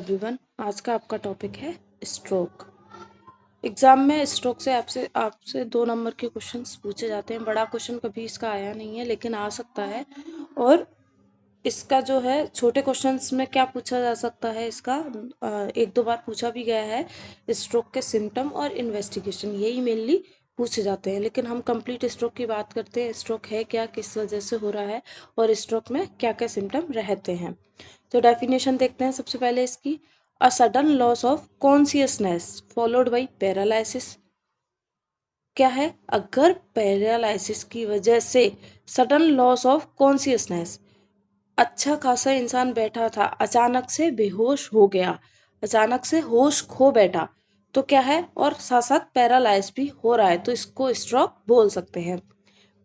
Everyone, आज का आपका टॉपिक है स्ट्रोक। एग्जाम में स्ट्रोक से आपसे आपसे 2 नंबर के क्वेश्चंस पूछे जाते हैं। बड़ा क्वेश्चन कभी इसका आया नहीं है, लेकिन आ सकता है। और इसका जो है छोटे क्वेश्चंस में क्या पूछा जा सकता है, इसका 1-2 बार पूछा भी गया है। स्ट्रोक के सिम्टम और इन्वेस्टिगेशन, यही मेनली पूछे जाते हैं। लेकिन हम कंप्लीट स्ट्रोक की बात करते हैं। स्ट्रोक है क्या, किस वजह से हो रहा है, और स्ट्रोक में क्या क्या सिम्टम रहते हैं। तो डेफिनेशन देखते हैं सबसे पहले इसकी। A sudden loss of consciousness followed by paralysis. क्या है? अगर पैरालिसिस की वजह से सडन लॉस ऑफ कॉन्शियसनेस, अच्छा खासा इंसान बैठा था, अचानक से बेहोश हो गया, अचानक से होश खो बैठा, तो क्या है, और साथ साथ पैरालाइज भी हो रहा है, तो इसको स्ट्रोक बोल सकते हैं।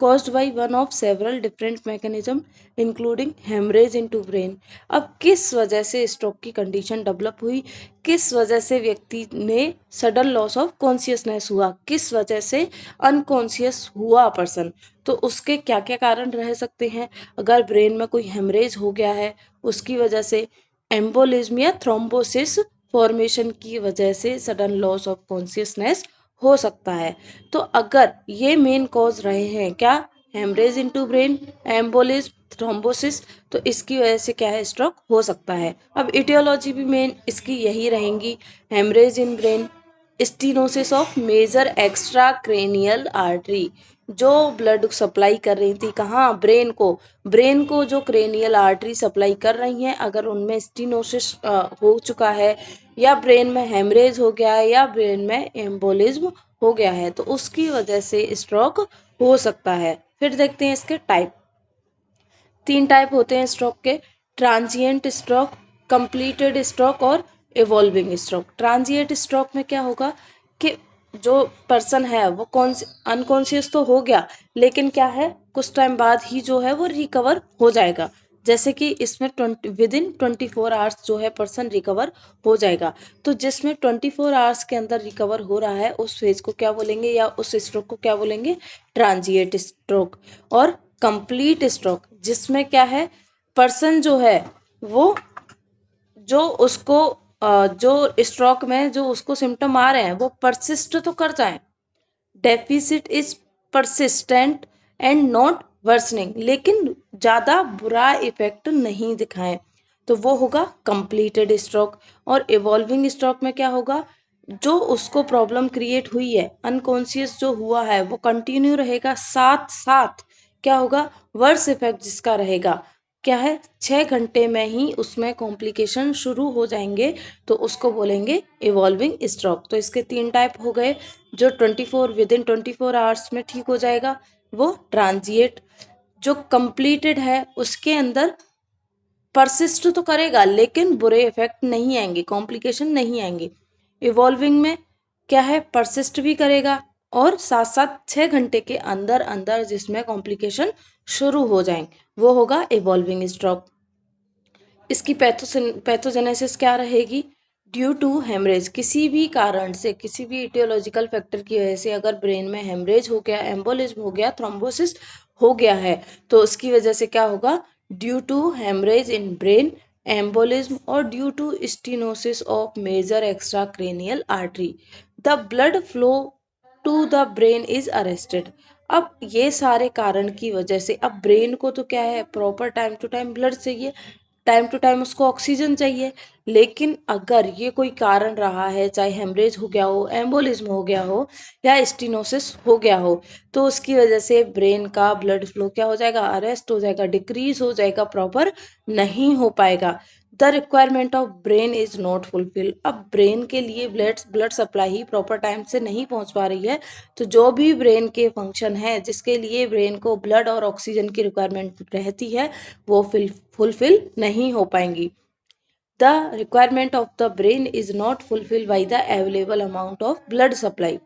caused by one of several different mechanism including hemorrhage into brain। अब किस वजह से स्ट्रोक की कंडीशन डेवलप हुई, किस वजह से व्यक्ति ने सडन लॉस ऑफ कॉन्शियसनेस हुआ, किस वजह से अनकॉन्शियस हुआ पर्सन, तो उसके क्या क्या कारण रह सकते हैं। अगर ब्रेन में कोई हेमरेज हो गया है उसकी वजह से, एम्बोलिज्म या थ्रोम्बोसिस फॉर्मेशन की वजह से सडन लॉस ऑफ कॉन्शियसनेस हो सकता है। तो अगर ये मेन कॉज रहे हैं क्या, haemorrhage into brain, embolism, thrombosis, तो इसकी वजह से क्या है, स्ट्रोक हो सकता है। अब इटियोलॉजी भी मेन इसकी यही रहेंगी, haemorrhage in brain, stenosis of major extra cranial artery, जो ब्लड सप्लाई कर रही थी कहाँ, ब्रेन को जो क्रेनियल आर्टरी सप्लाई कर रही हैं, अगर उनमें स्टीनोसिस हो चुका है, या ब्रेन में हेमरेज हो गया है, या ब्रेन में एम्बोलिज्म हो गया है, तो उसकी वजह से स्ट्रोक हो सकता है। फिर देखते हैं इसके टाइप। 3 टाइप होते हैं स्ट्रोक के, ट्रांजिएंट स्ट्रोक, कंप्लीटेड स्ट्रोक और इवॉल्विंग स्ट्रोक। ट्रांजिएंट स्ट्रोक में क्या होगा कि जो पर्सन है वो अनकॉन्शियस तो हो गया, लेकिन क्या है, कुछ टाइम बाद ही जो है वो रिकवर हो जाएगा। जैसे कि इसमें विदिन 24 आवर्स जो है पर्सन रिकवर हो जाएगा। तो जिसमें 24 आवर्स के अंदर रिकवर हो रहा है उस फेज को क्या बोलेंगे, या उस स्ट्रोक को क्या बोलेंगे, ट्रांजिएंट स्ट्रोक। और कंप्लीट स्ट्रोक जिसमें क्या है, पर्सन जो है वो, जो उसको जो स्ट्रोक में जो उसको सिम्टम आ रहे हैं वो परसिस्ट तो कर जाए, deficit is persistent and not worsening, लेकिन ज़्यादा बुरा इफेक्ट नहीं दिखाएं, तो वो होगा कंप्लीटेड स्ट्रोक। और इवॉल्विंग स्ट्रोक में क्या होगा, जो उसको प्रॉब्लम क्रिएट हुई है, अनकॉन्शियस जो हुआ है वो कंटिन्यू रहेगा, साथ साथ क्या होगा, वर्स इफेक्ट जिसका रहेगा, क्या है, 6 घंटे में ही उसमें कॉम्प्लिकेशन शुरू हो जाएंगे, तो उसको बोलेंगे इवॉल्विंग स्ट्रोक। तो इसके 3 टाइप हो गए। जो 24 आवर्स में ठीक हो जाएगा वो ट्रांजिएंट, जो कंप्लीटेड है उसके अंदर परसिस्ट तो करेगा लेकिन बुरे इफेक्ट नहीं आएंगे, कॉम्प्लिकेशन नहीं आएंगे। इवॉल्विंग में क्या है, परसिस्ट भी करेगा और साथ साथ 6 घंटे के अंदर अंदर जिसमें कॉम्प्लिकेशन शुरू हो जाएंगे, वो होगा इवॉल्विंग स्ट्रोक। इसकी पैथोजेनेसिस क्या रहेगी, ड्यू टू हेमरेज, किसी भी कारण से, किसी भी इटियोलॉजिकल फैक्टर की वजह से अगर ब्रेन में हेमरेज हो गया, एम्बोलिज्म हो गया, थ्रोम्बोसिस हो गया है, तो उसकी वजह से क्या होगा, due to haemorrhage in brain, embolism, और due to stenosis of major extra cranial artery, the blood flow to the brain is arrested. अब ये सारे कारण की वजह से, अब ब्रेन को तो क्या है, proper time to time blood चाहिए, टाइम टू टाइम उसको ऑक्सीजन चाहिए, लेकिन अगर ये कोई कारण रहा है, चाहे हेमरेज हो गया हो, एम्बोलिज्म हो गया हो, या स्टीनोसिस हो गया हो, तो उसकी वजह से ब्रेन का ब्लड फ्लो क्या हो जाएगा, अरेस्ट हो जाएगा, डिक्रीज हो जाएगा, प्रॉपर नहीं हो पाएगा। The requirement of brain is not fulfil, अब ब्रेन के लिए ब्लड सप्लाई ही प्रॉपर टाइम से नहीं पहुंच पा रही है, तो जो भी ब्रेन के फंक्शन है जिसके लिए ब्रेन को ब्लड और ऑक्सीजन की रिक्वायरमेंट रहती है वो फुलफिल नहीं हो पाएंगी। The requirement of the brain is not fulfil by the available amount of blood supply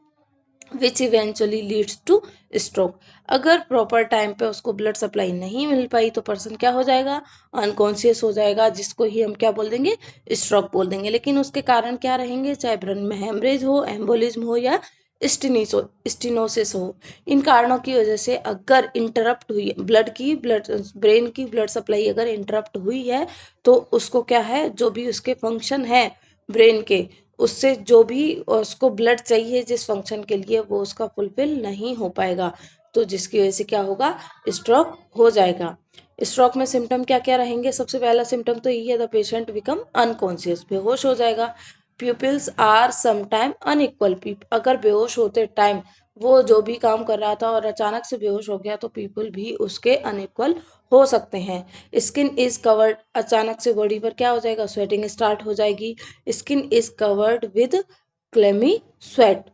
which eventually leads two stroke. अगर प्रॉपर टाइम पे उसको ब्लड सप्लाई नहीं मिल पाई तो पर्सन क्या हो जाएगा, अनकॉन्शियस हो जाएगा, जिसको ही हम क्या बोल देंगे, स्ट्रोक बोल देंगे। लेकिन उसके कारण क्या रहेंगे, चाहे ब्रेन में हेमरेज हो, एम्बोलिज्म हो, या स्टिनोसिस हो। इन कारणों की वजह से अगर इंटरप्ट हुई ब्रेन की ब्लड सप्लाई अगर इंटरप्ट हुई है तो उसको क्या है, जो भी उसके फंक्शन है ब्रेन के, उससे जो भी उसको ब्लड चाहिए जिस फंक्शन के लिए, वो उसका फुलफिल नहीं हो पाएगा, तो जिसकी वजह से क्या होगा, स्ट्रोक हो जाएगा। स्ट्रोक में सिम्टम क्या क्या रहेंगे? सबसे पहला सिम्टम तो यही है, द पेशेंट बिकम अनकॉन्शियस, बेहोश हो जाएगा। प्यूपिल्स आर समटाइम अनइक्वल, अगर बेहोश होते टाइम वो जो भी काम कर रहा था और अचानक से बेहोश हो गया तो पीपल भी उसके अनइक्वल हो सकते हैं। स्किन इज कवर्ड, अचानक से बॉडी पर क्या हो जाएगा, स्वेटिंग स्टार्ट हो जाएगी। Skin is covered with clammy sweat.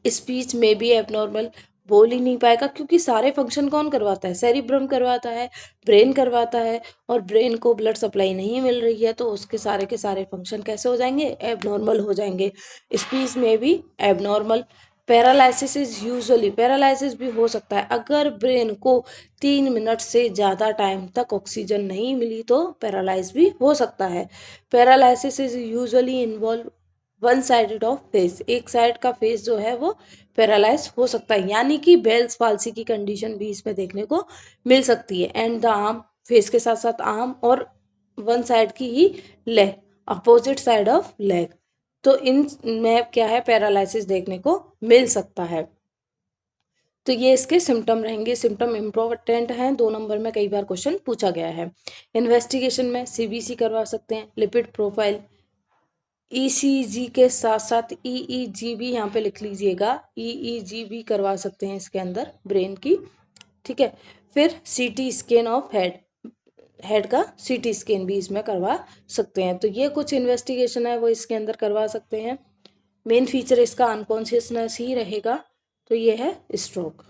Speech में भी एबनॉर्मल, बोल ही नहीं पाएगा, क्योंकि सारे फंक्शन कौन करवाता है, सेरिब्रम करवाता है, ब्रेन करवाता है, और ब्रेन को ब्लड सप्लाई नहीं मिल रही है तो उसके सारे के सारे फंक्शन कैसे हो जाएंगे, एबनॉर्मल हो जाएंगे। स्पीच में भी abnormal. Paralysis is usually, paralysis भी हो सकता है अगर ब्रेन को 3 मिनट से ज़्यादा टाइम तक ऑक्सीजन नहीं मिली तो पैरालाइज भी हो सकता है। Paralysis is usually involve one sided of face, एक साइड का फेस जो है वो पैरालाइज हो सकता है, यानी कि बेल्स पाल्सी की कंडीशन भी इसमें देखने को मिल सकती है। एंड द आर्म, फेस के साथ साथ आर्म और वन साइड की ही leg, opposite side of leg, तो इन में क्या है, पैरालिसिस देखने को मिल सकता है। तो ये इसके सिम्टम रहेंगे। सिम्टम इम्पोर्टेंट हैं, 2 नंबर में कई बार क्वेश्चन पूछा गया है। इन्वेस्टिगेशन में सीबीसी करवा सकते हैं, लिपिड प्रोफाइल, ईसीजी के साथ साथ ईईजी भी यहाँ पे लिख लीजिएगा, ईईजी भी करवा सकते हैं इसके अंदर ब्रेन की, ठीक है। फिर CT scan of head, head का सीटी स्कैन भी इसमें करवा सकते हैं। तो ये कुछ इन्वेस्टिगेशन है वो इसके अंदर करवा सकते हैं। मेन फीचर इसका अनकॉन्शियसनेस ही रहेगा। तो ये है स्ट्रोक।